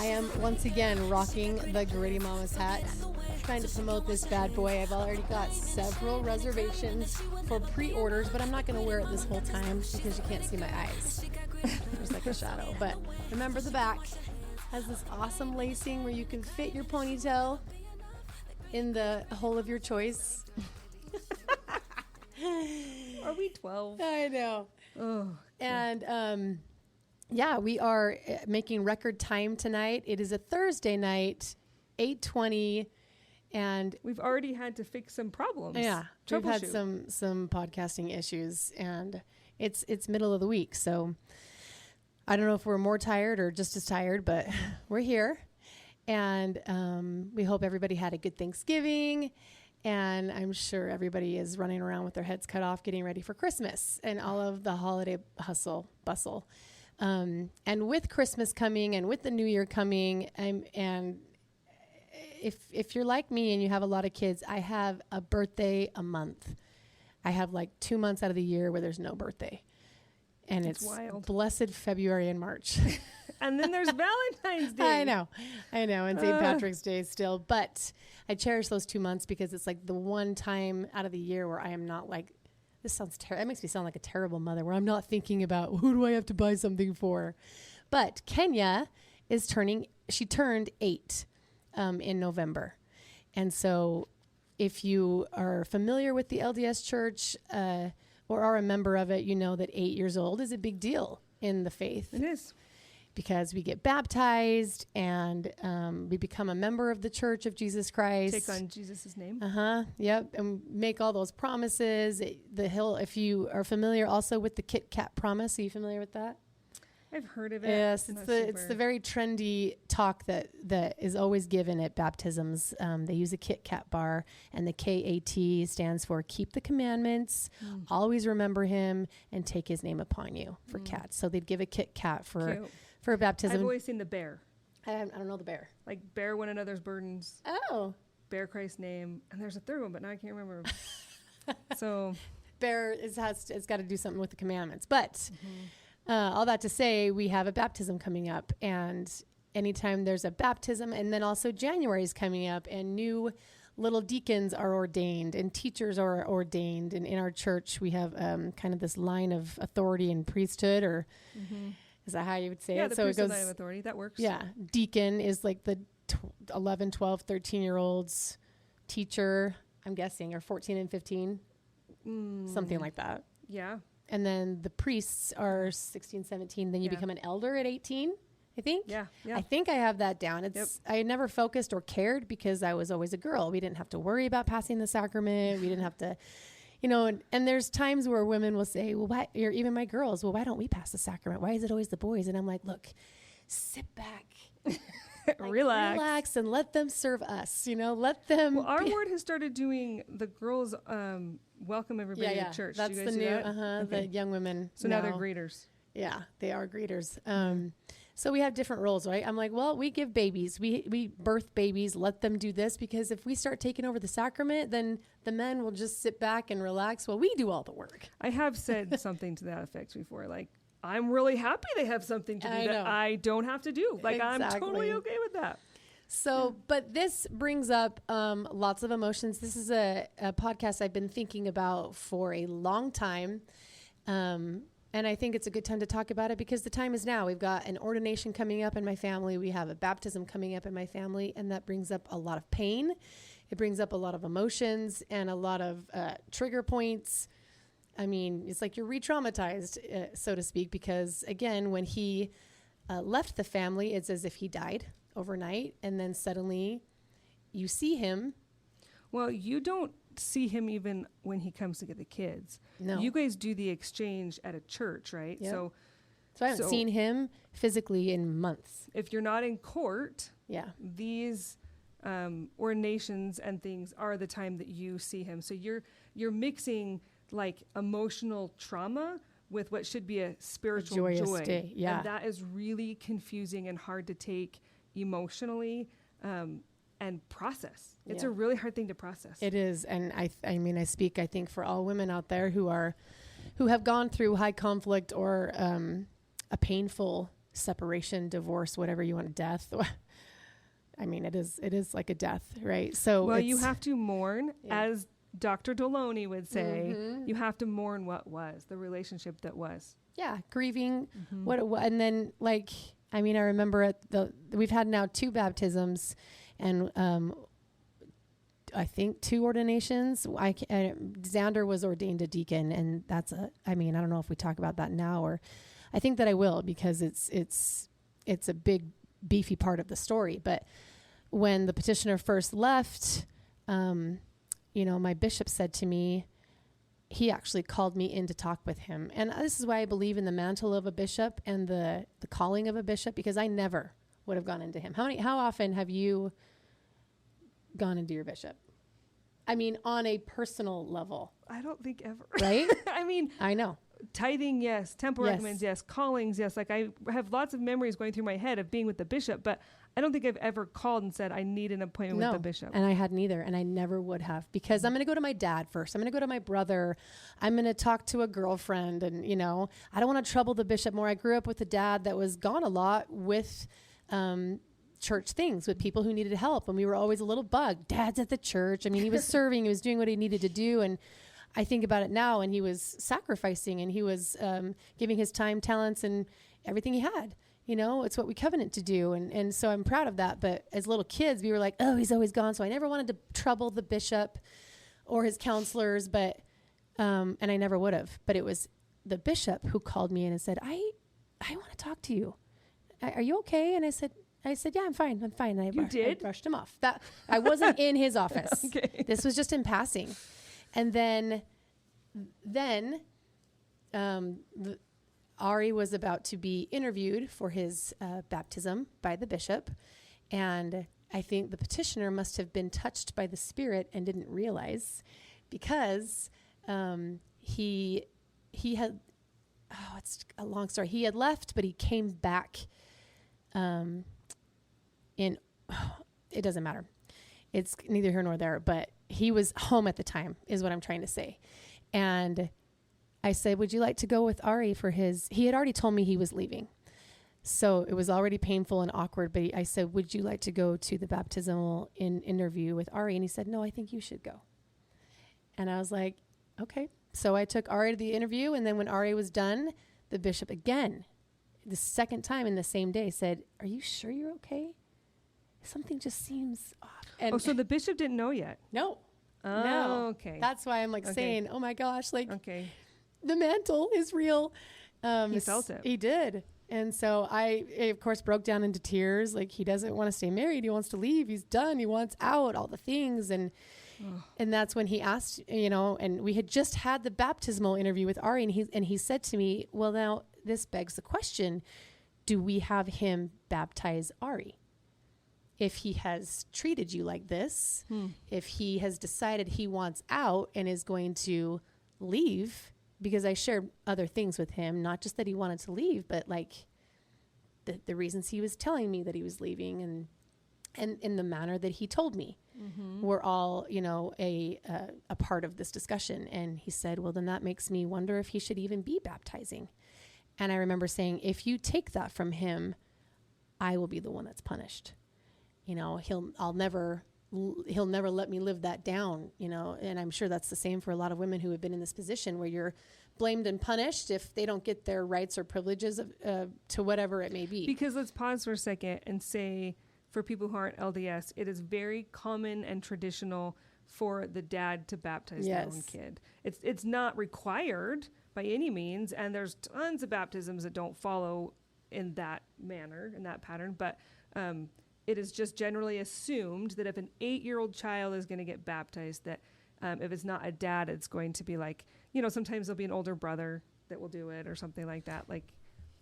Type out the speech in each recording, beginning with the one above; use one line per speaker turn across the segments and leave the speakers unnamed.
I am once again rocking the Gritty Mama's hat, trying to promote this bad boy. I've already got several reservations for pre-orders, but I'm not going to wear it this whole time because you can't see my eyes. There's like a shadow. But remember, the back has this awesome lacing where you can fit your ponytail in the hole of your choice.
Are we 12?
I know.
Oh.
And yeah, we are making record time tonight. It is a Thursday night, 8:20, and
we've already had to fix some problems.
Yeah, we've had some podcasting issues, and it's middle of the week, so I don't know if we're more tired or just as tired, but we're here, and we hope everybody had a good Thanksgiving. And I'm sure everybody is running around with their heads cut off, getting ready for Christmas and all of the holiday bustle. And with Christmas coming and with the New Year coming, and if you're like me and you have a lot of kids, I have a birthday a month. I have like 2 months out of the year where there's no birthday. And it's wild. Blessed February and March.
And then there's Valentine's Day.
I know. And St. Patrick's Day still. But I cherish those 2 months because it's like the one time out of the year where I am not like, this sounds terrible. It makes me sound like a terrible mother, where I'm not thinking about who do I have to buy something for. But Kenya she turned 8 in November. And so if you are familiar with the LDS Church or are a member of it, you know that 8 years old is a big deal in the faith.
It is.
Because we get baptized and we become a member of the Church of Jesus Christ.
Take on Jesus' name.
Yep. And make all those promises. If you are familiar also with the Kit Kat promise, are you familiar with that?
I've heard of it.
Yes, it's the very trendy talk that is always given at baptisms. They use a Kit Kat bar, and the KAT stands for keep the commandments, always remember him, and take his name upon you for cats. So they'd give a Kit Kat for a baptism.
I've always seen the bear.
I don't know the bear.
Like bear one another's burdens.
Oh.
Bear Christ's name. And there's a third one, but now I can't remember. So
bear it's got to do something with the commandments. But all that to say, we have a baptism coming up, and anytime there's a baptism, and then also January is coming up, and new little deacons are ordained and teachers are ordained. And in our church, we have kind of this line of authority and priesthood, or is that how you would say it?
The priesthood line of authority. That works.
Yeah. Deacon is like the 11, 12, 13-year-olds. Teacher, I'm guessing, are 14 and 15, something like that.
Yeah.
And then the priests are 16, 17. Then you become an elder at 18, I think.
Yeah.
I think I have that down. I never focused or cared because I was always a girl. We didn't have to worry about passing the sacrament. We didn't have to, and there's times where women will say, well, why, or even my girls, well, why don't we pass the sacrament? Why is it always the boys? And I'm like, look, sit back. Relax and let them serve us, let them.
Well, our ward has started doing the girls welcome everybody to church.
That's the new, the young women.
So now they're greeters.
Yeah, they are greeters. So we have different roles, right? I'm like, well, we give babies. We birth babies. Let them do this, because if we start taking over the sacrament, then the men will just sit back and relax while we do all the work.
I have said something to that effect before, like, I'm really happy they have something to do that I don't have to do. Like, exactly. I'm totally okay with that.
So, but this brings up lots of emotions. This is a podcast I've been thinking about for a long time. And I think it's a good time to talk about it because the time is now. We've got an ordination coming up in my family. We have a baptism coming up in my family. And that brings up a lot of pain. It brings up a lot of emotions and a lot of trigger points. I mean, it's like you're re-traumatized, so to speak, because, again, when he left the family, it's as if he died overnight, and then suddenly you see him.
Well, you don't see him even when he comes to get the kids.
No.
You guys do the exchange at a church, right?
Yep. So I haven't seen him physically in months.
If you're not in court, these ordinations and things are the time that you see him. So you're mixing like emotional trauma with what should be a spiritual joy.
Day. Yeah.
And that is really confusing and hard to take emotionally and process. It's a really hard thing to process.
It is. And I mean, I speak, I think, for all women out there who have gone through high conflict or a painful separation, divorce, whatever you want, death. I mean, it is like a death, right? So
well, you have to mourn, as Dr. Deloney would say, you have to mourn what was, the relationship that was.
Yeah, grieving what it was. And then, like, I mean, I remember we've had now 2 baptisms and I think 2 ordinations. Xander was ordained a deacon, and I mean, I don't know if we talk about that now, or I think that I will, because it's a big, beefy part of the story. But when the petitioner first left, my bishop said to me, he actually called me in to talk with him. And this is why I believe in the mantle of a bishop and the calling of a bishop, because I never would have gone into him. How often have you gone into your bishop? I mean, on a personal level.
I don't think ever.
Right?
I mean,
I know.
Tithing, yes. Temple recommends, yes. Callings, yes. Like, I have lots of memories going through my head of being with the bishop, but I don't think I've ever called and said, I need an appointment with the bishop.
And I hadn't either. And I never would have, because I'm going to go to my dad first. I'm going to go to my brother. I'm going to talk to a girlfriend. And, I don't want to trouble the bishop more. I grew up with a dad that was gone a lot with church things, with people who needed help. And we were always a little bugged. Dad's at the church. I mean, he was serving. He was doing what he needed to do. And I think about it now, and he was sacrificing, and he was giving his time, talents, and everything he had. It's what we covenant to do. And so I'm proud of that. But as little kids, we were like, oh, he's always gone. So I never wanted to trouble the bishop or his counselors, but, and I never would have. But it was the bishop who called me in and said, I want to talk to you. Are you okay? And I said, yeah, I'm fine. And I brushed him off. That I wasn't in his office.
Okay.
This was just in passing. And then Ari was about to be interviewed for his baptism by the bishop. And I think the petitioner must have been touched by the Spirit and didn't realize, because he had, it's a long story. He had left, but he came back it doesn't matter. It's neither here nor there, but he was home at the time is what I'm trying to say. And I said, would you like to go with Ari for he had already told me he was leaving. So it was already painful and awkward, but I said, would you like to go to the baptismal interview with Ari? And he said, no, I think you should go. And I was like, okay. So I took Ari to the interview. And then when Ari was done, the bishop again, the second time in the same day, said, are you sure you're okay? Something just seems off. And
so the bishop didn't know yet?
No.
Oh,
no.
Okay.
That's why I'm saying, oh my gosh,
okay.
The mantle is real.
He felt it.
He did. And so I, of course, broke down into tears. Like, he doesn't want to stay married. He wants to leave. He's done. He wants out, all the things. And that's when he asked, and we had just had the baptismal interview with Ari, and he said to me, well, now this begs the question, do we have him baptize Ari? If he has treated you like this, if he has decided he wants out and is going to leave, because I shared other things with him, not just that he wanted to leave, but like the reasons he was telling me that he was leaving, and in the manner that he told me were all, a part of this discussion. And he said, well, then that makes me wonder if he should even be baptizing. And I remember saying, if you take that from him, I will be the one that's punished. He'll never let me live that down, and I'm sure that's the same for a lot of women who have been in this position where you're blamed and punished if they don't get their rights or privileges to whatever it may be.
Because let's pause for a second and say, for people who aren't LDS, it is very common and traditional for the dad to baptize their own kid. It's not required by any means, and there's tons of baptisms that don't follow in that manner, in that pattern, but it is just generally assumed that if an 8-year-old child is going to get baptized, that if it's not a dad, it's going to be like, sometimes there'll be an older brother that will do it or something like that. Like,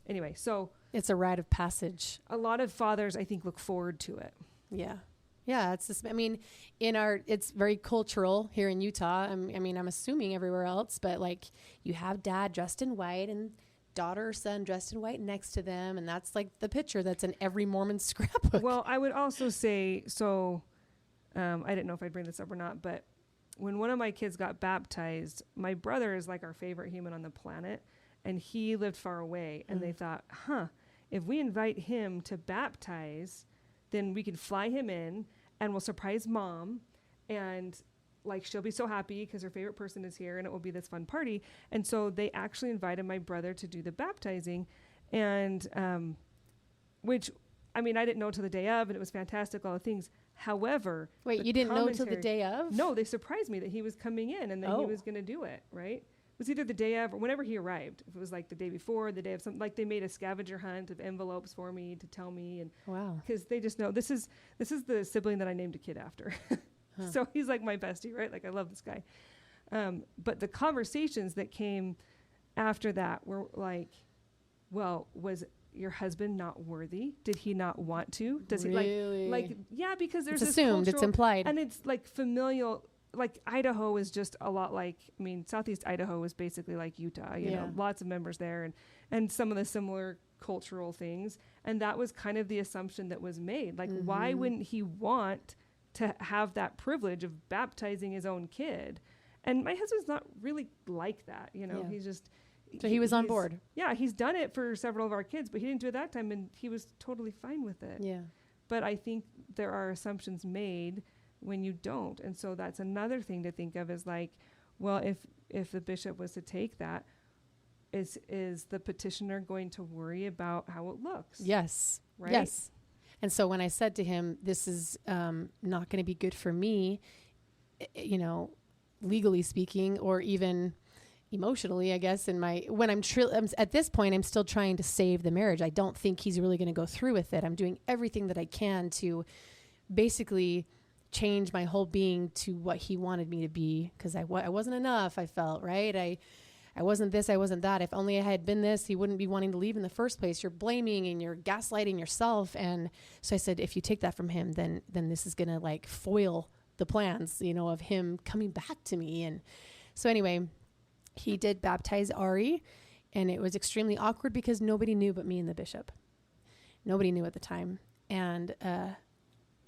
anyway, so
it's a rite of passage.
A lot of fathers, I think, look forward to it.
Yeah. Yeah. It's just, it's very cultural here in Utah. I'm assuming everywhere else, but like, you have dad dressed in white and daughter or son dressed in white next to them, and that's like the picture that's in every Mormon scrapbook.
Well, I would also say, so I didn't know if I'd bring this up or not, but when one of my kids got baptized, my brother is like our favorite human on the planet, and he lived far away, and they thought, if we invite him to baptize, then we can fly him in and we'll surprise mom, and like she'll be so happy because her favorite person is here and it will be this fun party. And so they actually invited my brother to do the baptizing, and which, I mean, I didn't know till the day of, and it was fantastic, all the things. However,
wait, you didn't know till the day of?
No, they surprised me that he was coming in and that he was going to do it, right? It was either the day of or whenever he arrived. If it was like the day before, the day of something, like they made a scavenger hunt of envelopes for me to tell me. And
wow.
Because they just know this is the sibling that I named a kid after. Huh. So he's like my bestie, right? Like I love this guy. But the conversations that came after that were like, well, was your husband not worthy? Did he not want to? Does
really?
He like, yeah, because there's
it's
this
assumed, it's implied.
And it's like familial, like Idaho is just a lot like, I mean, Southeast Idaho is basically like Utah, you know, lots of members there and some of the similar cultural things. And that was kind of the assumption that was made. Like, why wouldn't he want to have that privilege of baptizing his own kid? And my husband's not really like that, you know, he's just...
So he was on board.
Yeah, he's done it for several of our kids, but he didn't do it that time, and he was totally fine with it.
Yeah.
But I think there are assumptions made when you don't, and so that's another thing to think of is like, well, if the bishop was to take that, is the petitioner going to worry about how it looks?
Yes.
Right?
Yes. And so when I said to him, this is not going to be good for me, you know, legally speaking, or even emotionally, I guess, at this point, I'm still trying to save the marriage. I don't think he's really going to go through with it. I'm doing everything that I can to basically change my whole being to what he wanted me to be, because I wasn't enough, I felt, right? I wasn't this, I wasn't that. If only I had been this, he wouldn't be wanting to leave in the first place. You're blaming and you're gaslighting yourself. And so I said, if you take that from him, then this is going to like foil the plans, you know, of him coming back to me. And so anyway, he did baptize Ari, and it was extremely awkward because nobody knew but me and the bishop. Nobody knew at the time. And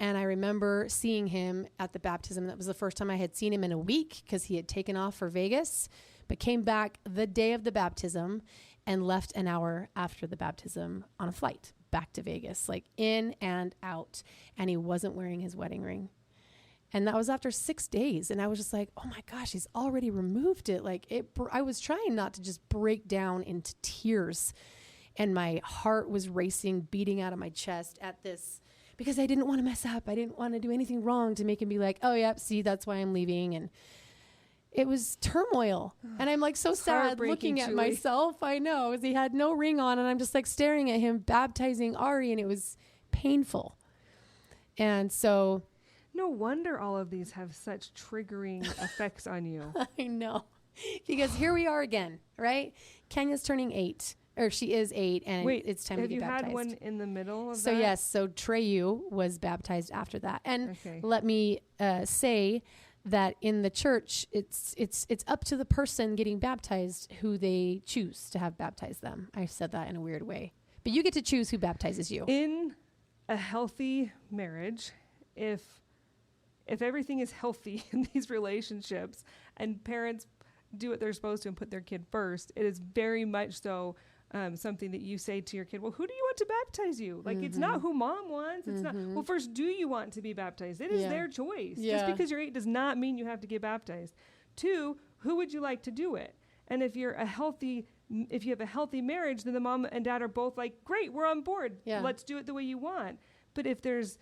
I remember seeing him at the baptism. That was the first time I had seen him in a week because he had taken off for Vegas, but came back the day of the baptism and left an hour after the baptism on a flight back to Vegas, like in and out. And he wasn't wearing his wedding ring. And that was after 6 days. And I was just like, oh my gosh, he's already removed it. Like I was trying not to just break down into tears. And my heart was racing, beating out of my chest at this, because I didn't want to mess up. I didn't want to do anything wrong to make him be like, oh yeah, see, that's why I'm leaving. And it was turmoil. And I'm like so sad looking at myself. I know, because he had no ring on, and I'm just like staring at him baptizing Ari, and it was painful. And so...
No wonder all of these have such triggering effects on you.
I know. Because here we are again, right? Kenya's turning 8, or she is 8, and it's time to get baptized.
Have you had one in the middle of that?
So yes, so Treyu was baptized after that. And let me say that in the church, it's up to the person getting baptized who they choose to have baptize them. I said that in a weird way. But you get to choose who baptizes you.
In a healthy marriage, if everything is healthy in these relationships and parents do what they're supposed to and put their kid first, it is very much so something that you say to your kid, well, who do you want to baptize you? Like, it's not who mom wants. It's not, well, first, do you want to be baptized? It is their choice. Just because you're 8 does not mean you have to get baptized. 2, who would you like to do it? And if you have a healthy marriage, then the mom and dad are both like, great, we're on board. Yeah. Let's do it the way you want. But if there's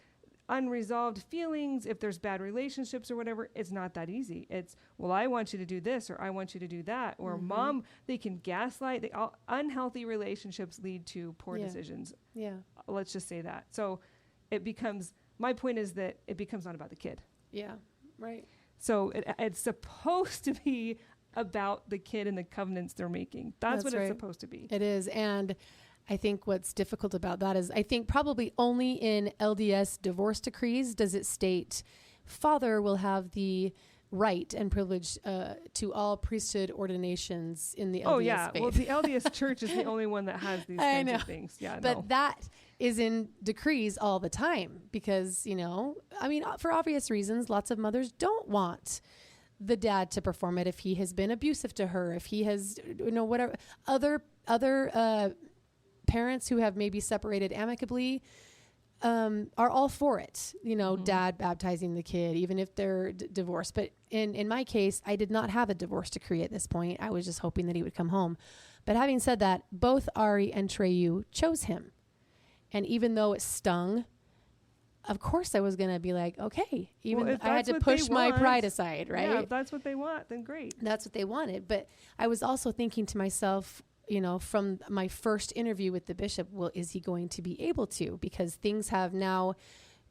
unresolved feelings, if there's bad relationships or whatever, it's not that easy. It's, well, I want you to do this, or I want you to do that, or mom, they can gaslight. Unhealthy relationships lead to poor decisions. Yeah. Let's just say that. So my point is that it becomes not about the kid.
Yeah. Right.
So it's supposed to be about the kid and the covenants they're making. That's what it's supposed to be.
It is. And I think what's difficult about that is I think probably only in LDS divorce decrees does it state father will have the right and privilege to all priesthood ordinations in the LDS faith.
Well, the LDS church is the only one that has these kinds of things. Yeah,
but that is in decrees all the time because, for obvious reasons, lots of mothers don't want the dad to perform it if he has been abusive to her, if he has, whatever other parents who have maybe separated amicably are all for it, dad baptizing the kid, even if they're divorced. But in my case, I did not have a divorce decree at this point. I was just hoping that he would come home. But having said that, both Ari and Treyu chose him. And even though it stung, of course I was going to be like, okay, I had to push my pride aside, right?
Yeah, if that's what they want, then great.
That's what they wanted. But I was also thinking to myself, from my first interview with the bishop, well, is he going to be able to? Because things have now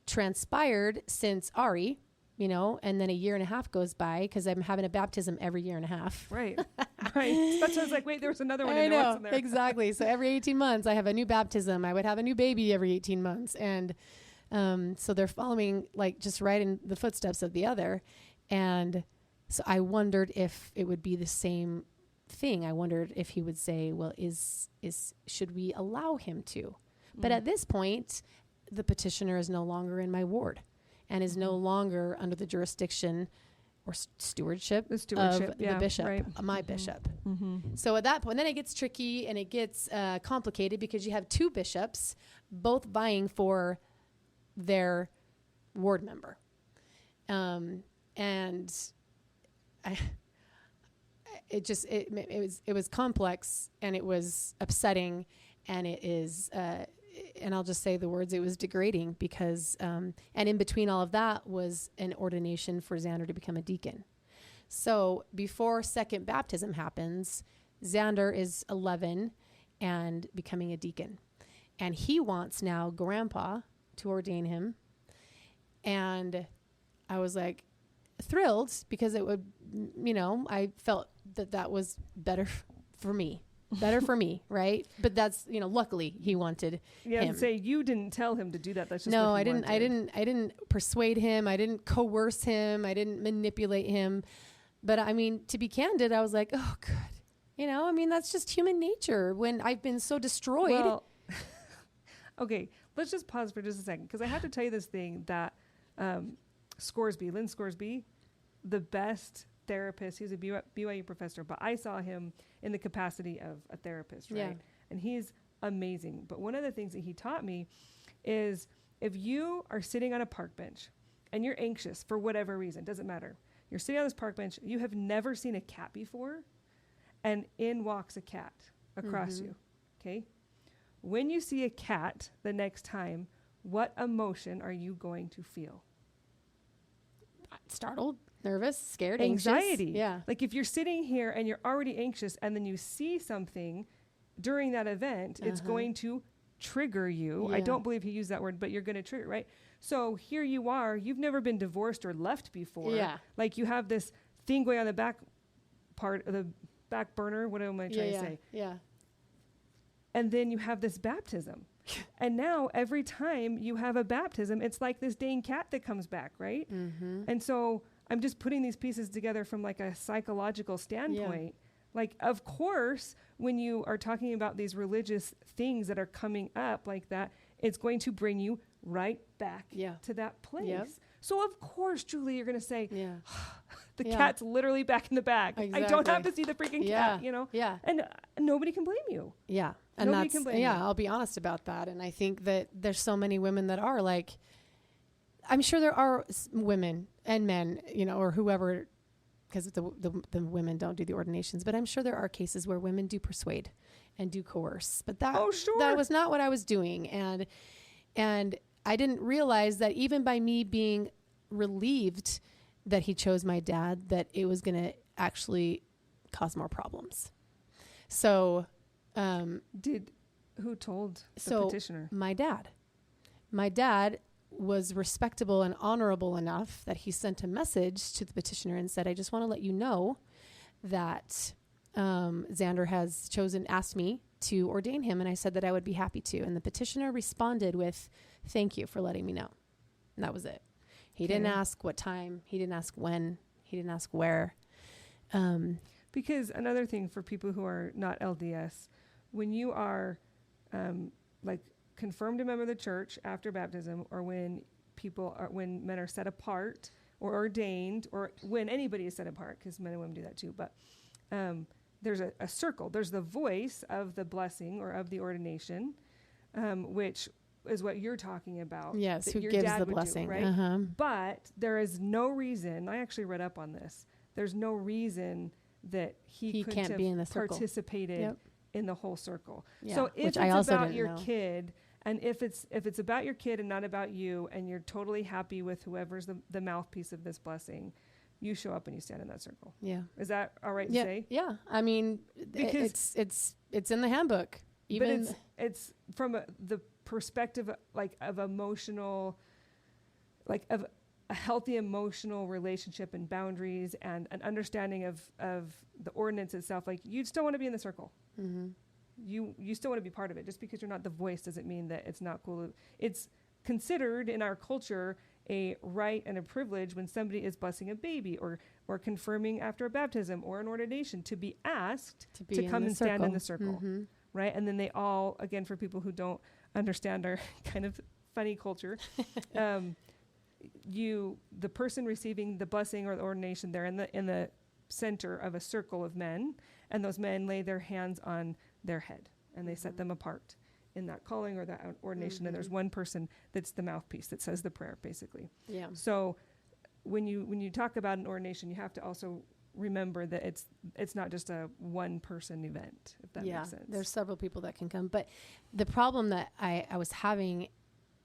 transpired since Ari, and then a year and a half goes by because I'm having a baptism every year and a half.
Right. Right. That's why I was like, wait, there was another one in there. I know,
exactly. So every 18 months I have a new baptism. I would have a new baby every 18 months. And so they're following like just right in the footsteps of the other. And so I wondered if it would be the same thing. I wondered if he would say, well, should we allow him to? But at this point, the petitioner is no longer in my ward and is no longer under the jurisdiction or stewardship of the bishop, my bishop. So at that point, then it gets tricky and it gets complicated because you have two bishops both vying for their ward member. And it was complex and it was upsetting, and it is and I'll just say the words, it was degrading because and in between all of that was an ordination for Xander to become a deacon. So before second baptism happens, Xander is 11 and becoming a deacon, and he wants now grandpa to ordain him. And I was like thrilled because it would, I felt that was better for me, right? But that's, luckily he wanted him.
Yeah, say you didn't tell him to do that. That's just
no,
what he
wanted. I didn't persuade him. I didn't coerce him. I didn't manipulate him. But I mean, to be candid, I was like, oh, good. That's just human nature when I've been so destroyed.
Well, okay, let's just pause for just a second because I have to tell you this thing that Lynn Scoresby, the best therapist. He's a BYU professor, but I saw him in the capacity of a therapist, right? Yeah. And he's amazing. But one of the things that he taught me is if you are sitting on a park bench and you're anxious for whatever reason, doesn't matter. You're sitting on this park bench, you have never seen a cat before, and in walks a cat across you, okay? When you see a cat the next time, what emotion are you going to feel?
Startled, nervous, scared,
anxiety.
Anxious. Yeah.
Like if you're sitting here and you're already anxious and then you see something during that event, it's going to trigger you. Yeah. I don't believe he used that word, but you're going to trigger, right? So here you are, you've never been divorced or left before. Yeah. Like you have this thing going on the back part of the back burner. What am I trying to say?
Yeah.
And then you have this baptism. And now every time you have a baptism, it's like this dang cat that comes back, right? And so I'm just putting these pieces together from like a psychological standpoint. Yeah. Like, of course, when you are talking about these religious things that are coming up like that, it's going to bring you right back to that place. Yep. So, of course, Julie, you're going to say, the cat's literally back in the bag. Exactly. I don't have to see the freaking cat, Yeah. And nobody can blame you.
Yeah. And nobody can blame you. I'll be honest about that. And I think that there's so many women that are like, I'm sure there are women and men, or whoever, because the women don't do the ordinations, but I'm sure there are cases where women do persuade and do coerce. But that was not what I was doing. And I didn't realize that even by me being relieved that he chose my dad, that it was going to actually cause more problems. So,
who told the petitioner?
My dad. My dad was respectable and honorable enough that he sent a message to the petitioner and said, I just want to let you know that Xander has asked me to ordain him. And I said that I would be happy to. And the petitioner responded with, thank you for letting me know. And that was it. He didn't ask what time. He didn't ask when. He didn't ask where.
Because another thing for people who are not LDS, when you are confirmed a member of the church after baptism, or when men are set apart or ordained, or when anybody is set apart, because men and women do that too, but there's a circle. There's the voice of the blessing or of the ordination, which is what you're talking about.
Yes, who gives the blessing.
Do, right? But there is no reason, I actually read up on this, there's no reason that he couldn't
can't
have
be in the
participated in the whole circle.
Yeah,
so if it's about your kid, and if it's about your kid and not about you, and you're totally happy with whoever's the mouthpiece of this blessing, you show up and you stand in that circle.
Yeah.
Is that all right to say?
Yeah. I mean, because it's in the handbook. Even
but it's from the perspective of emotional, of a healthy emotional relationship and boundaries and an understanding of the ordinance itself. Like, you still want to be in the circle. Mm-hmm. You still want to be part of it. Just because you're not the voice doesn't mean that it's not cool. It's considered in our culture a right and a privilege when somebody is blessing a baby or confirming after a baptism or an ordination to be asked to come and stand in the circle. Mm-hmm. Right. And then they all, again, for people who don't understand our kind of funny culture, the person receiving the blessing or the ordination, they're in the center of a circle of men, and those men lay their hands on their head and they set them apart in that calling or that ordination. And there's one person that's the mouthpiece that says the prayer, basically. Yeah. So when you talk about an ordination, you have to also remember that it's not just a one person event, if that makes sense. There's
several people that can come. But the problem that I was having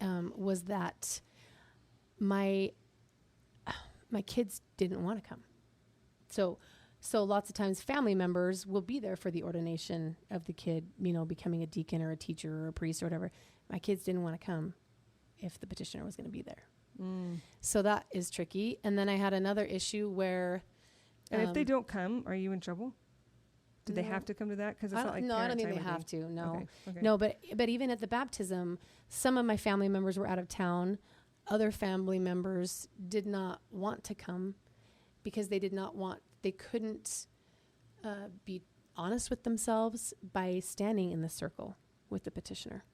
was that my kids didn't want to come. So lots of times family members will be there for the ordination of the kid, becoming a deacon or a teacher or a priest or whatever. My kids didn't want to come if the petitioner was going to be there. So that is tricky. And then I had another issue where...
And if they don't come, are you in trouble? Do they have to come to that? Because it's not like
I don't think they have to. No, okay. No. But even at the baptism, some of my family members were out of town. Other family members did not want to come because they couldn't be honest with themselves by standing in the circle with the petitioner.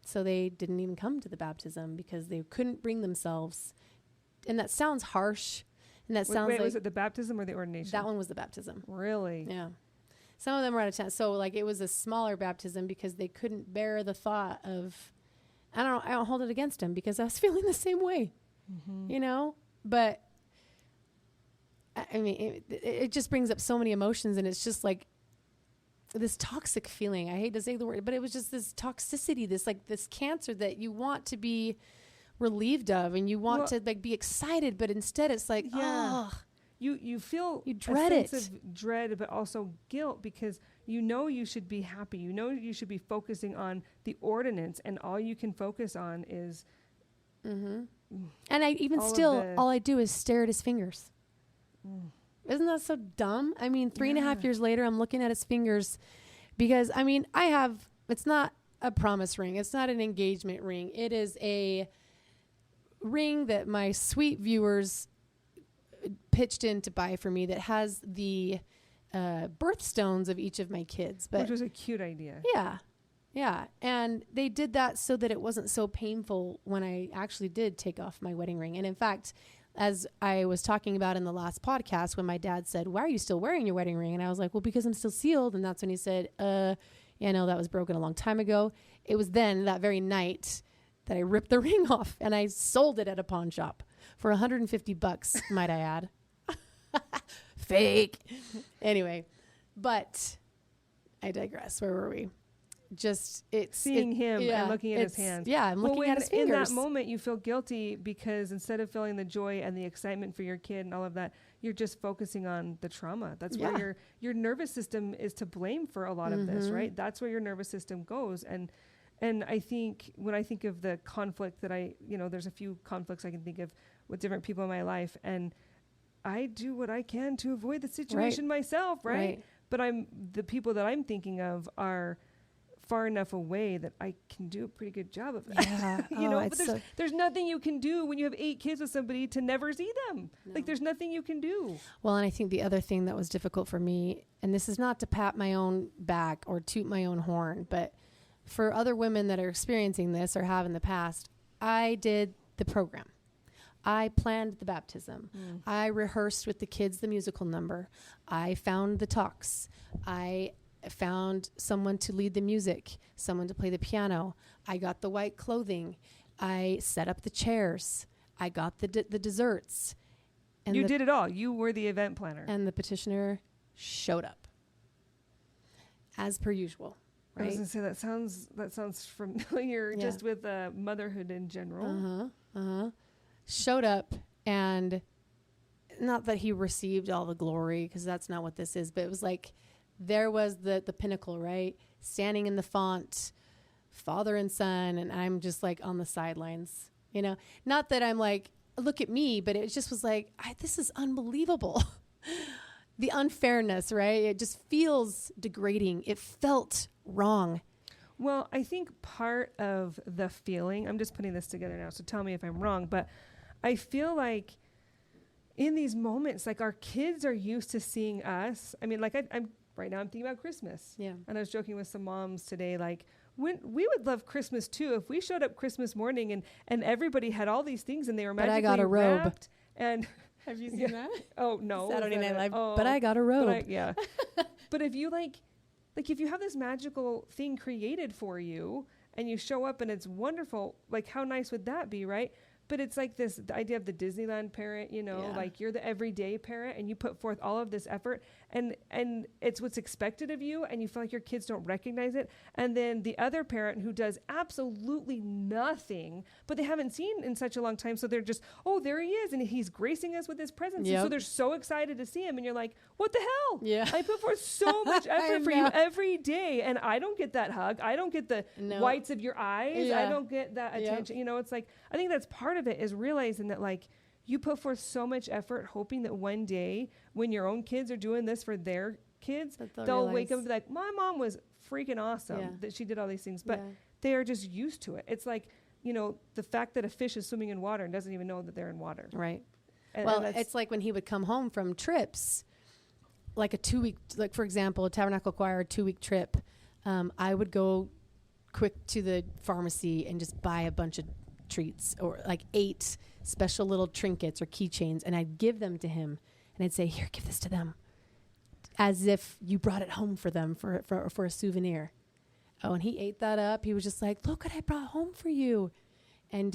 So they didn't even come to the baptism because they couldn't bring themselves. And that sounds harsh. And that sounds
was it the baptism or the ordination?
That one was the baptism.
Really?
Yeah. Some of them were out of town. So it was a smaller baptism because they couldn't bear the thought of, I don't hold it against them because I was feeling the same way, but I mean, it just brings up so many emotions, and it's just like this toxic feeling. I hate to say the word, but it was just this toxicity, this cancer that you want to be relieved of, and you want to be excited, but instead it's like,
you feel
you dread
a sense of dread, but also guilt because you should be happy. You should be focusing on the ordinance, and all you can focus on is.
Mm-hmm. And I even all I do is stare at his fingers. Isn't that so dumb? I mean, 3.5 years later, I'm looking at his fingers because it's not a promise ring. It's not an engagement ring. It is a ring that my sweet viewers pitched in to buy for me that has the birthstones of each of my kids.
Which was a cute idea.
Yeah. And they did that so that it wasn't so painful when I actually did take off my wedding ring. And in fact, as I was talking about in the last podcast, when my dad said, "Why are you still wearing your wedding ring?" And I was like, "Well, because I'm still sealed." And that's when he said, that was broken a long time ago. It was then that very night that I ripped the ring off and I sold it at a pawn shop for $150, might I add. Fake. Anyway, but I digress. Where were we?
Seeing him and looking at his hands.
Yeah, I'm looking at his fingers.
In that moment, you feel guilty because instead of feeling the joy and the excitement for your kid and all of that, you're just focusing on the trauma. That's where your nervous system is to blame for a lot of this, right? That's where your nervous system goes. And I think when I think of the conflict that there's a few conflicts I can think of with different people in my life, and I do what I can to avoid the situation myself, right? But the people that I'm thinking of are far enough away that I can do a pretty good job of that.
Yeah.
But there's nothing you can do when you have 8 kids with somebody to never see them. No. There's nothing you can do.
Well, and I think the other thing that was difficult for me, and this is not to pat my own back or toot my own horn, but for other women that are experiencing this or have in the past, I did the program. I planned the baptism. I rehearsed with the kids the musical number. I found the talks. I found someone to lead the music, someone to play the piano. I got the white clothing. I set up the chairs. I got the desserts. And
you did it all. You were the event planner.
And the petitioner showed up, as per usual. Right?
I was going to say, that sounds familiar, just with motherhood in general.
Showed up, and not that he received all the glory, because that's not what this is, but it was like there was the pinnacle, right? Standing in the font, father and son, and I'm just like on the sidelines, you know? Not that I'm like, look at me, but it just was like, this is unbelievable. The unfairness, right? It just feels degrading. It felt wrong.
Well, I think part of the feeling, I'm just putting this together now, so tell me if I'm wrong, but I feel like in these moments, like our kids are used to seeing us. I mean, like I'm right now I'm thinking about Christmas.
Yeah.
And I was joking with some moms today, like, when we would love Christmas too if we showed up Christmas morning and everybody had all these things and they were magically
but I got a robe.
wrapped. And
have you seen that?
Oh no.
Saturday Night Live. But I got a robe.
But if you like if you have this magical thing created for you and you show up and it's wonderful, like how nice would that be, right? But it's like the idea of the Disneyland parent, you know, like you're the everyday parent and you put forth all of this effort and it's what's expected of you and you feel like your kids don't recognize it. And then the other parent who does absolutely nothing, but they haven't seen in such a long time. So they're just, oh, there he is. And he's gracing us with his presence. And so they're so excited to see him. And you're like, what the hell? Yeah. I put forth so much effort for you every day. And I don't get that hug. I don't get the whites of your eyes. Yeah. I don't get that attention. You know, it's like, I think that's part of it is realizing that like you put forth so much effort hoping that one day when your own kids are doing this for their kids, they'll wake up and be like, my mom was freaking awesome that she did all these things, but they are just used to it. It's like, you know, the fact that a fish is swimming in water and doesn't even know that they're in water.
Right. And it's like when he would come home from trips, like a 2-week, like for example, a Tabernacle Choir 2-week trip. I would go quick to the pharmacy and just buy a bunch of treats or like 8 special little trinkets or keychains, and I'd give them to him and I'd say, here, give this to them, as if you brought it home for them for a souvenir. Oh, and he ate that up. He was just like, look what I brought home for you. And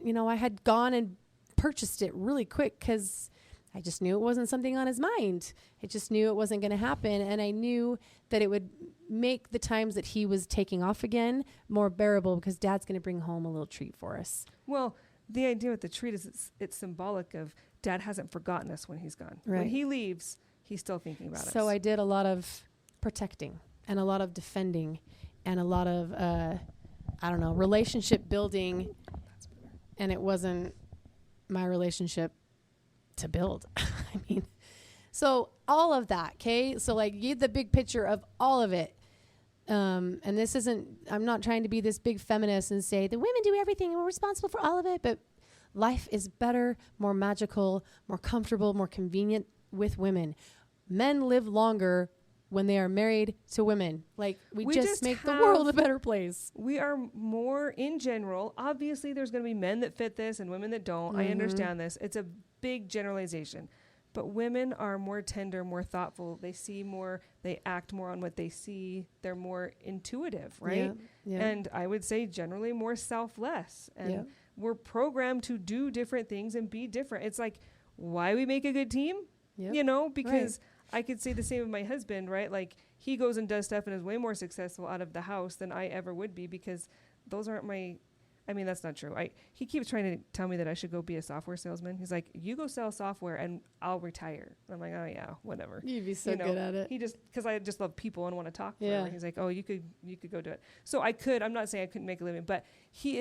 you know, I had gone and purchased it really quick because I just knew it wasn't something on his mind. I just knew it wasn't going to happen. And I knew that it would make the times that he was taking off again more bearable because Dad's going to bring home a little treat for us.
Well, the idea with the treat is it's symbolic of Dad hasn't forgotten us when he's gone.
Right.
When he leaves, he's still thinking about us.
So I did a lot of protecting and a lot of defending and a lot of, relationship building. And it wasn't my relationship to build. I mean, so all of that, okay? So like you get the big picture of all of it. And this isn't, I'm not trying to be this big feminist and say the women do everything and we're responsible for all of it, but life is better, more magical, more comfortable, more convenient with women. Men live longer when they are married to women. Like we just make the world a better place.
We are more in general. Obviously there's going to be men that fit this and women that don't. Mm-hmm. I understand this. It's a big generalization. But women are more tender, more thoughtful. They see more, they act more on what they see. They're more intuitive, right? Yeah. And I would say generally more selfless. And we're programmed to do different things and be different. It's like why we make a good team, you know, because I could say the same of my husband, right? Like he goes and does stuff and is way more successful out of the house than I ever would be because those aren't my... I mean, that's not true. He keeps trying to tell me that I should go be a software salesman. He's like, you go sell software and I'll retire. And I'm like, oh yeah, whatever.
You'd be so good at it.
He just, cause I just love people and want to talk forever. He's like, oh, you could go do it. So I'm not saying I couldn't make a living, but he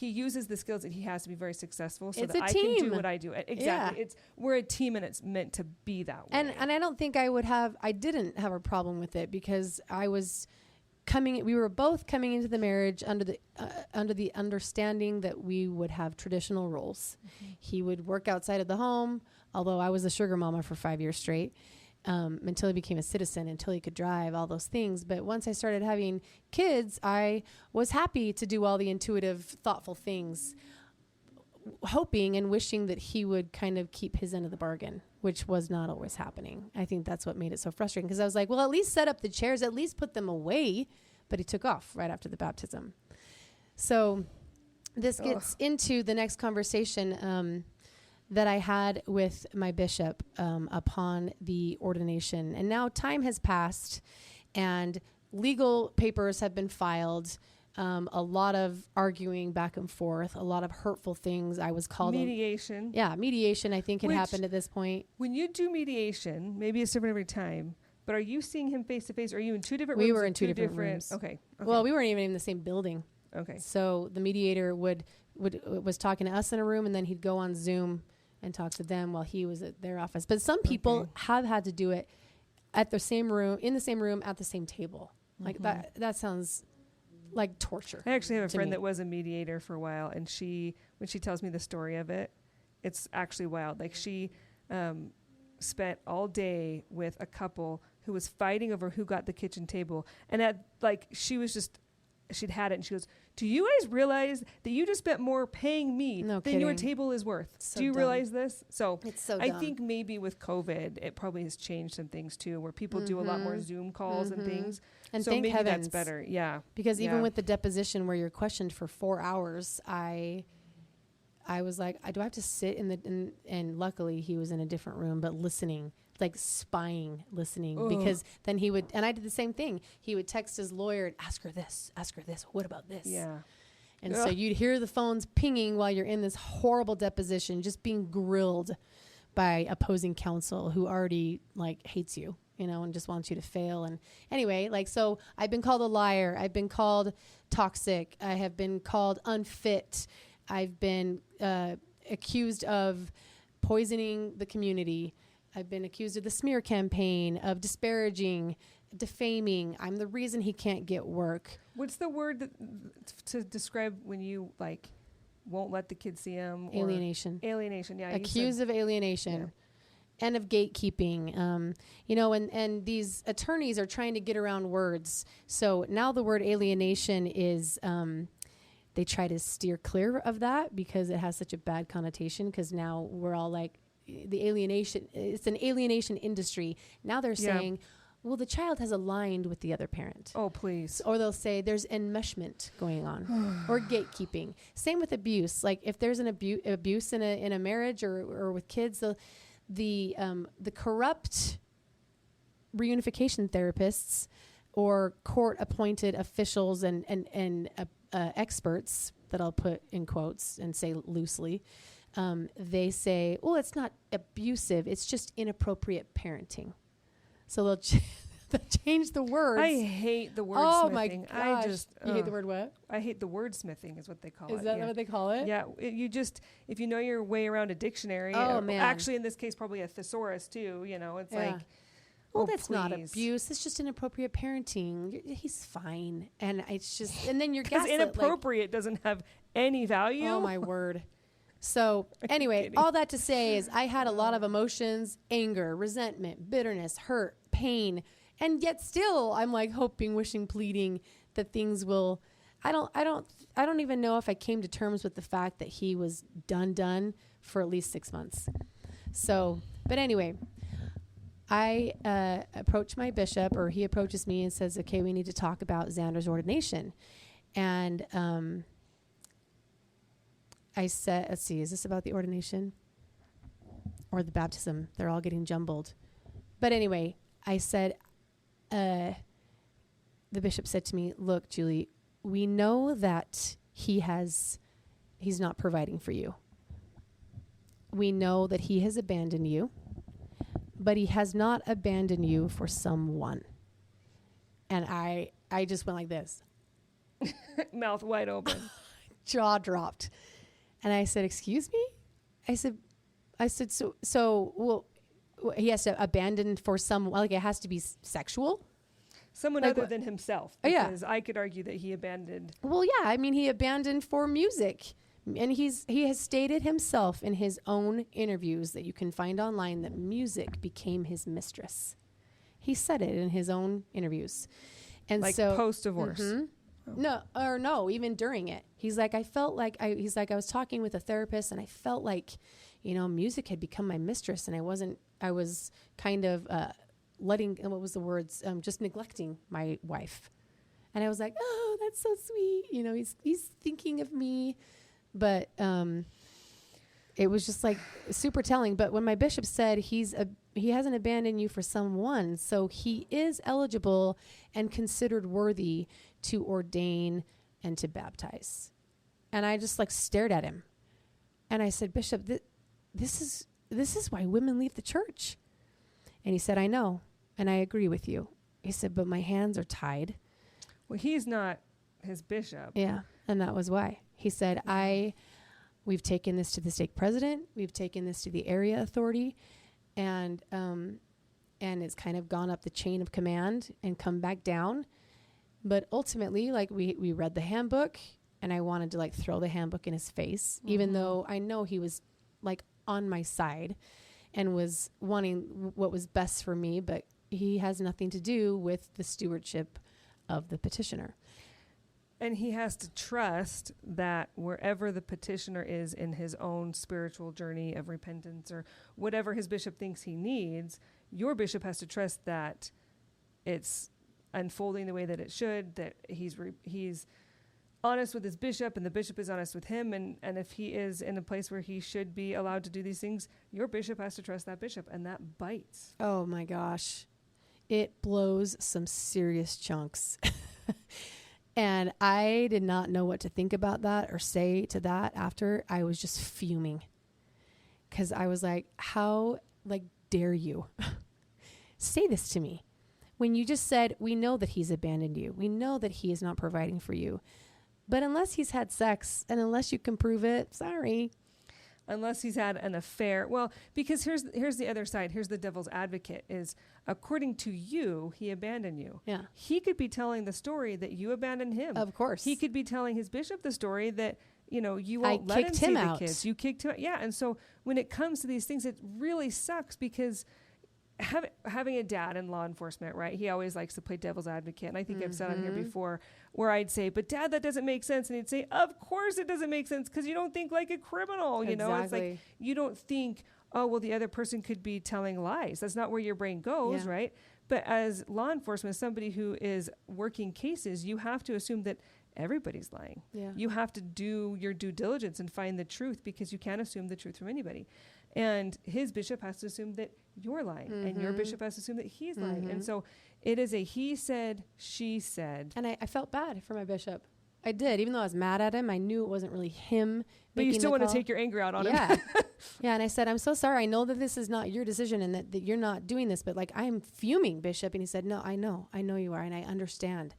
uses the skills that he has to be very successful so that I can do what I do. Exactly. Yeah. We're a team and it's meant to be that way.
And I don't think I didn't have a problem with it because we were both coming into the marriage under the understanding that we would have traditional roles. Mm-hmm. He would work outside of the home, although I was a sugar mama for 5 years straight, until he became a citizen, until he could drive, all those things. But once I started having kids, I was happy to do all the intuitive, thoughtful things. hoping and wishing that he would kind of keep his end of the bargain, which was not always happening. I think that's what made it so frustrating, because I was like, well, at least set up the chairs, at least put them away. But he took off right after the baptism. So this gets into the next conversation that I had with my bishop upon the ordination. And now time has passed and legal papers have been filed. A lot of arguing back and forth, a lot of hurtful things. I was called
mediation.
Mediation, I think, had happened at this point.
When you do mediation, maybe it's different every time, but are you seeing him face to face? Are you in two different rooms?
We were in two different rooms.
Okay.
Well, we weren't even in the same building.
Okay.
So the mediator was talking to us in a room, and then he'd go on Zoom and talk to them while he was at their office. But some people have had to do it at the same room, in the same room, at the same table. Like that sounds like torture.
I actually have a friend that was a mediator for a while, and when she tells me the story of it, it's actually wild. Like she spent all day with a couple who was fighting over who got the kitchen table, and she'd had it, and she goes, "Do you guys realize that you just spent more paying me than your table is worth? Do you realize this?" So
it's so
I think maybe with COVID, it probably has changed some things too, where people do a lot more Zoom calls and things.
And
so
thank
maybe
heavens,
that's better. Yeah.
Because even with the deposition where you're questioned for 4 hours, I was like, do I have to sit and luckily he was in a different room, but listening, like spying, listening, because then he would, and I did the same thing. He would text his lawyer and ask her this, what about this?
Yeah.
And so you'd hear the phones pinging while you're in this horrible deposition, just being grilled by opposing counsel who already like hates you, and just wants you to fail. And anyway, so I've been called a liar. I've been called toxic. I have been called unfit. I've been accused of poisoning the community. I've been accused of the smear campaign, of disparaging, defaming. I'm the reason he can't get work.
What's the word to describe when you won't let the kids see him?
Alienation.
Alienation, yeah.
Accused of alienation and of gatekeeping. And these attorneys are trying to get around words. So now the word alienation is, they try to steer clear of that because it has such a bad connotation, because now we're all like, the alienation, it's an alienation industry. Now they're saying, well, the child has aligned with the other parent.
Oh, please.
Or they'll say there's enmeshment going on or gatekeeping. Same with abuse. Like if there's an abuse in a marriage or with kids, the corrupt reunification therapists or court appointed officials and experts that I'll put in quotes and say loosely, they say, oh, it's not abusive. It's just inappropriate parenting. So they'll change the words.
I hate the wordsmithing.
Oh my gosh. You hate the word what?
I hate the wordsmithing is what they call it.
Is that what they call it?
Yeah. If you know your way around a dictionary,
man.
Actually in this case probably a thesaurus too, it's like,
well, that's not abuse. It's just inappropriate parenting. He's fine. And it's just, and then you're
gaslit. Because inappropriate doesn't have any value.
Oh my word. So anyway, all that to say is I had a lot of emotions, anger, resentment, bitterness, hurt, pain, and yet still I'm like hoping, wishing, pleading that things will, I don't even know if I came to terms with the fact that he was done for at least 6 months. So, but anyway, I approach my bishop, or he approaches me and says, okay, we need to talk about Xander's ordination. And, I said, let's see, is this about the ordination or the baptism? They're all getting jumbled. But anyway, I said, the bishop said to me, look, Julie, we know that he's not providing for you. We know that he has abandoned you, but he has not abandoned you for someone. And I just went like this.
Mouth wide open.
Jaw dropped. And I said, excuse me? I said, well, he has to abandon for some, like it has to be sexual?
Someone other than himself. Because I could argue that he abandoned.
Well, yeah, I mean, he abandoned for music. And he has stated himself in his own interviews that you can find online that music became his mistress. He said it in his own interviews. And
like
so
post-divorce.
Mm-hmm. No, even during it. He's like, I was talking with a therapist and I felt like, music had become my mistress and I was kind of what was the words? Just neglecting my wife. And I was like, oh, that's so sweet. He's thinking of me. But it was just like super telling. But when my bishop said he hasn't abandoned you for someone, so he is eligible and considered worthy to ordain and to baptize. And I just like stared at him. And I said, Bishop, this is why women leave the church. And he said, I know. And I agree with you. He said, but my hands are tied.
Well, he's not his bishop.
Yeah. And that was why. He said, we've taken this to the stake president. We've taken this to the area authority. And it's kind of gone up the chain of command and come back down. But ultimately, like we read the handbook and I wanted to like throw the handbook in his face, even though I know he was like on my side and was wanting what was best for me, but he has nothing to do with the stewardship of the petitioner.
And he has to trust that wherever the petitioner is in his own spiritual journey of repentance or whatever his bishop thinks he needs, your bishop has to trust that it's unfolding the way that it should, that he's honest with his bishop and the bishop is honest with him. And if he is in a place where he should be allowed to do these things, your bishop has to trust that bishop, and that bites.
Oh my gosh. It blows some serious chunks. And I did not know what to think about that or say to that after. I was just fuming because I was like, how dare you say this to me when you just said, we know that he's abandoned you. We know that he is not providing for you. But unless he's had sex and unless you can prove it, sorry.
Unless he's had an affair. Well, because here's the other side. Here's the devil's advocate is, according to you, he abandoned you.
Yeah.
He could be telling the story that you abandoned him.
Of course.
He could be telling his bishop the story that, you won't let him see the kids. You kicked him out. Yeah. And so when it comes to these things, it really sucks because having a dad in law enforcement, right? He always likes to play devil's advocate. And I think I've said on here before where I'd say, but Dad, that doesn't make sense. And he'd say, of course it doesn't make sense because you don't think like a criminal, you know? It's like, you don't think, oh, well, the other person could be telling lies. That's not where your brain goes, right? But as law enforcement, somebody who is working cases, you have to assume that everybody's lying. Yeah. You have to do your due diligence and find the truth because you can't assume the truth from anybody. And his bishop has to assume that you're lying, and your bishop has to assume that he's lying. And so it is a he said, she said.
And I felt bad for my bishop. I did. Even though I was mad at him, I knew it wasn't really him.
But you still want to take your anger out on him.
Yeah. And I said, I'm so sorry. I know that this is not your decision and that you're not doing this, but like, I'm fuming, Bishop. And he said, no, I know you are. And I understand.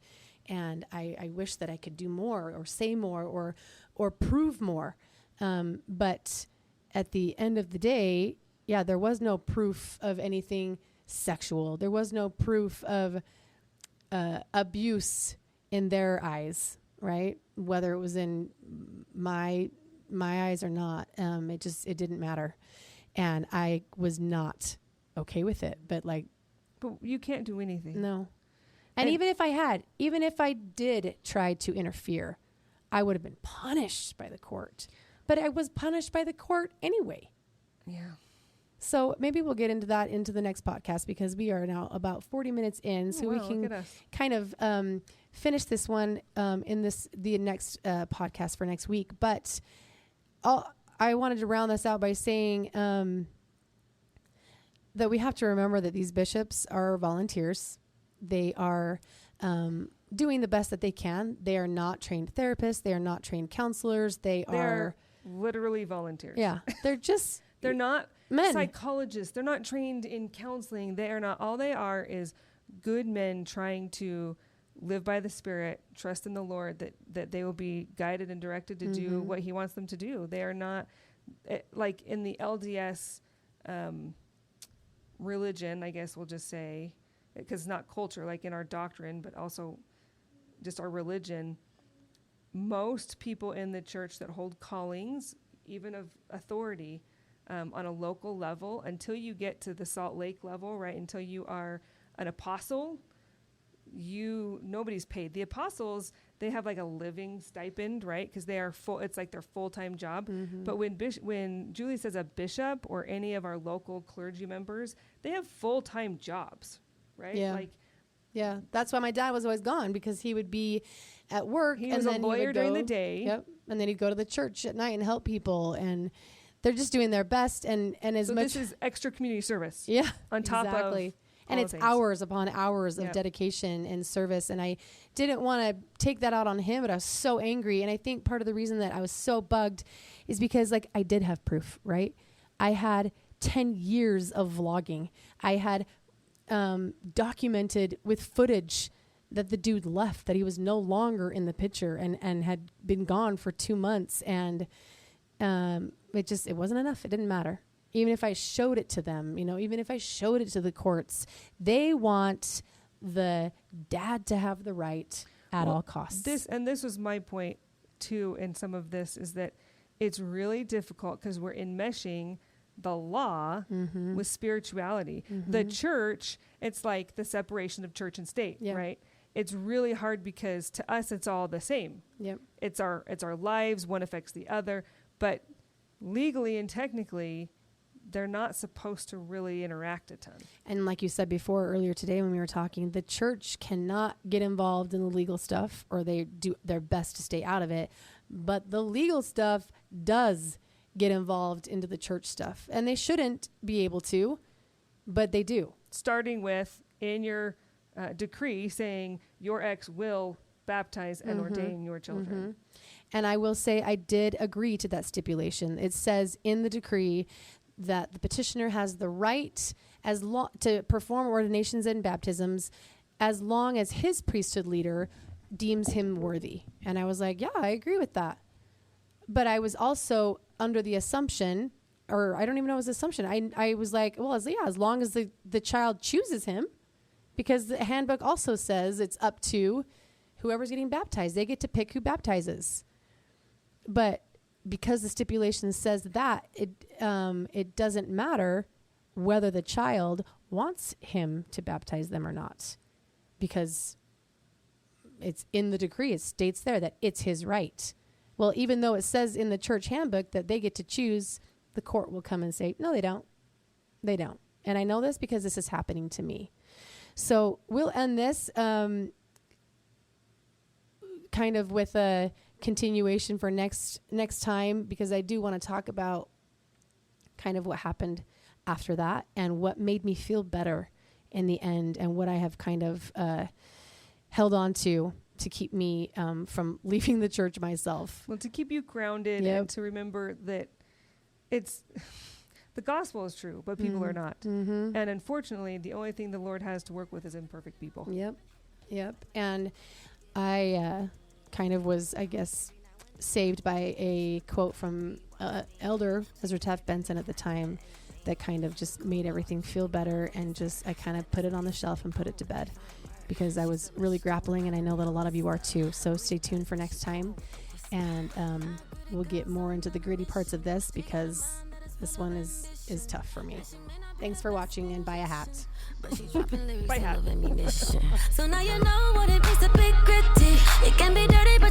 And I wish that I could do more or say more or prove more. But at the end of the day, there was no proof of anything sexual. There was no proof of abuse in their eyes, right? Whether it was in my eyes or not, it didn't matter. And I was not okay with it, but
you can't do anything.
No. And even if I did try to interfere, I would have been punished by the court. But I was punished by the court anyway. Yeah. So maybe we'll get into that into the next podcast because we are now about 40 minutes in. So we can kind of finish this one in the next podcast for next week. But I wanted to round this out by saying that we have to remember that these bishops are volunteers. They are doing the best that they can. They are not trained therapists. They are not trained counselors. They're
literally volunteers.
Yeah. They're just...
They're not
men.
Psychologists. They're not trained in counseling. They are not. All they are is good men trying to live by the Spirit, trust in the Lord, that they will be guided and directed to do what He wants them to do. They are not like in the LDS religion, I guess we'll just say, because it's not culture, like in our doctrine, but also just our religion. Most people in the church that hold callings, even of authority, on a local level, until you get to the Salt Lake level, right? Until you are an apostle, nobody's paid. The apostles, they have like a living stipend, right? Because they are it's like their full-time job. Mm-hmm. But when Julie says a bishop or any of our local clergy members, they have full-time jobs, right?
Yeah. Yeah, that's why my dad was always gone, because he would be at work.
He was a lawyer during the day.
Yep. And then he'd go to the church at night and help people. And they're just doing their best. And as
so
much.
This is extra community service.
Yeah.
On top of.
And it's hours upon hours of dedication and service. And I didn't want to take that out on him, but I was so angry. And I think part of the reason that I was so bugged is because, like, I did have proof, right? I had 10 years of vlogging. I had documented with footage that the dude left, that he was no longer in the picture and had been gone for 2 months. And it wasn't enough. It didn't matter. Even if I showed it to them, even if I showed it to the courts, they want the dad to have the right at all costs.
This was my point too in some of this, is that it's really difficult because we're enmeshing the law with spirituality. The church, it's like the separation of church and state, right? It's really hard because to us it's all the same.
Yep.
It's our lives, one affects the other, but legally and technically they're not supposed to really interact a ton.
And like you said before earlier today when we were talking, the church cannot get involved in the legal stuff, or they do their best to stay out of it. But the legal stuff does get involved into the church stuff, and they shouldn't be able to, but they do.
Starting with in your decree saying your ex will baptize and ordain your children.
And I will say I did agree to that stipulation. It says in the decree that the petitioner has the right to perform ordinations and baptisms as long as his priesthood leader deems him worthy. And I was like, yeah, I agree with that. But I was also under the assumption, or I don't even know it was assumption. I was like, well, as long as the child chooses him, because the handbook also says it's up to whoever's getting baptized. They get to pick who baptizes. But because the stipulation says that, it doesn't matter whether the child wants him to baptize them or not, because it's in the decree. It states there that it's his right. Well, even though it says in the church handbook that they get to choose, the court will come and say, no, they don't. They don't. And I know this because this is happening to me. So we'll end this kind of with a continuation for next time, because I do want to talk about kind of what happened after that and what made me feel better in the end, and what I have kind of held on to keep me from leaving the church myself.
Well, to keep you grounded and to remember that it's the gospel is true, but people are not. And unfortunately, the only thing the Lord has to work with is imperfect people.
Yep. And I kind of was, I guess, saved by a quote from Elder Ezra Taft Benson at the time that kind of just made everything feel better, and just I kind of put it on the shelf and put it to bed, because I was really grappling, and I know that a lot of you are too. So stay tuned for next time, and we'll get more into the gritty parts of this, because this one is tough for me. Thanks for watching, and buy a hat.
Buy a hat.
So now you know what it means to be gritty. It can be dirty, but